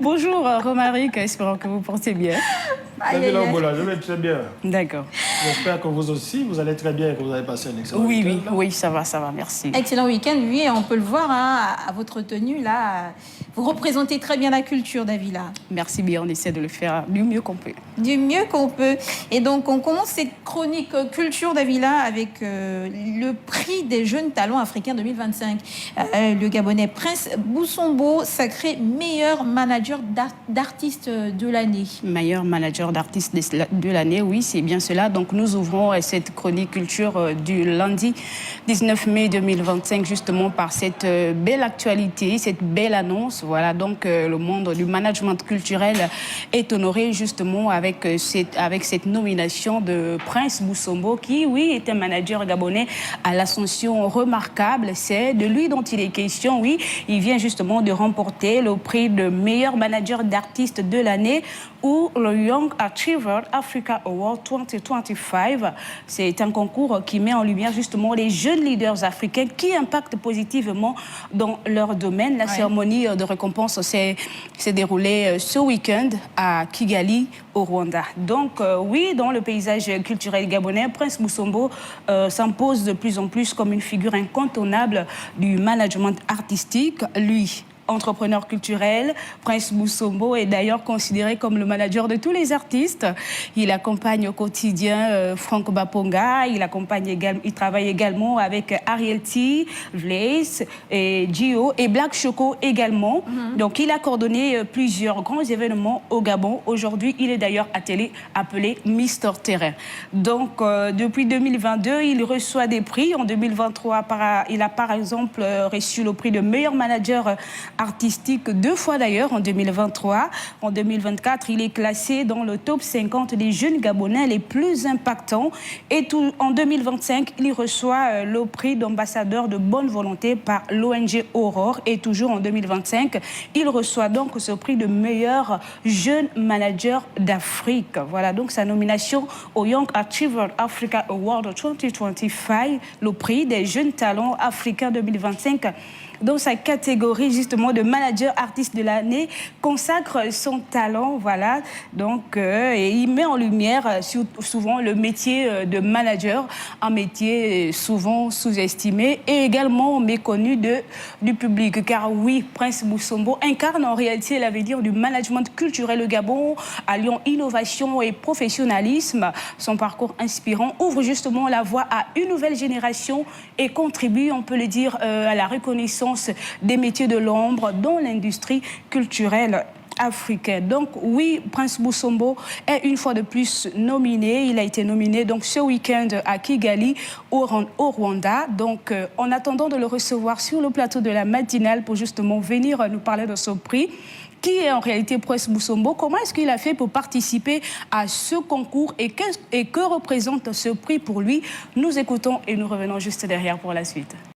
Bonjour Romaric, espérons que vous portez bien. Davila Obola, je vais très bien. D'accord. J'espère que vous aussi, vous allez très bien et que vous avez passé un excellent week-end. Oui, ça va, merci. Excellent week-end, oui, on peut le voir hein, à votre tenue là. Vous représentez très bien la culture, Davila. Merci bien, on essaie de le faire du mieux qu'on peut. Du mieux qu'on peut. Et donc, on commence cette chronique culture, Davila, avec le prix des jeunes talents africains 2025. Le Gabonais Prince Boussombo, sacré meilleur manager d'artistes de l'année. Meilleur manager d'artistes de l'année, oui, c'est bien cela. Donc, nous ouvrons cette chronique culture du lundi 19 mai 2025, justement par cette belle actualité, cette belle annonce. Voilà, donc le monde du management culturel est honoré justement avec cette nomination de Prince Boussombo, qui, oui, est un manager gabonais à l'ascension remarquable. C'est de lui dont il est question, oui. Il vient justement de remporter le prix de meilleur manager d'artistes de l'année ou le Young Achiever Africa Award 2025. C'est un concours qui met en lumière justement les jeunes leaders africains qui impactent positivement dans leur domaine. La cérémonie de récompense s'est déroulée ce week-end à Kigali, au Rwanda. Donc oui, dans le paysage culturel gabonais, Prince Boussombo s'impose de plus en plus comme une figure incontournable du management artistique. Lui, entrepreneur culturel, Prince Boussombo est d'ailleurs considéré comme le manager de tous les artistes. Il accompagne au quotidien Franck Baponga, il travaille également avec Ariel T, Blaze, et Gio et Black Choco également. Donc il a coordonné plusieurs grands événements au Gabon. Aujourd'hui, il est d'ailleurs appelé Mister Terrain. Donc depuis 2022, il reçoit des prix. En 2023, il a par exemple reçu le prix de meilleur manager artistique 2 fois d'ailleurs en 2023. En 2024, il est classé dans le top 50 des jeunes Gabonais les plus impactants. Et en 2025, il reçoit le prix d'ambassadeur de bonne volonté par l'ONG Aurore. Et toujours en 2025, il reçoit donc ce prix de meilleur jeune manager d'Afrique. Voilà donc sa nomination au Young Achiever Africa Award 2025, le prix des jeunes talents africains 2025. Dans sa catégorie justement de manager artiste de l'année, consacre son talent, voilà. Donc, et il met en lumière souvent le métier de manager, un métier souvent sous-estimé et également méconnu du public. Car oui, Prince Boussombo incarne en réalité l'avenir du management culturel au Gabon, alliant innovation et professionnalisme. Son parcours inspirant ouvre justement la voie à une nouvelle génération et contribue, on peut le dire, à la reconnaissance des métiers de l'ombre dans l'industrie culturelle africaine. Donc oui, Prince Boussombo est une fois de plus nominé. Il a été nominé donc ce week-end à Kigali, au Rwanda. Donc en attendant de le recevoir sur le plateau de la matinale pour justement venir nous parler de ce prix, qui est en réalité Prince Boussombo, comment est-ce qu'il a fait pour participer à ce concours et que représente ce prix pour lui? Nous écoutons et nous revenons juste derrière pour la suite.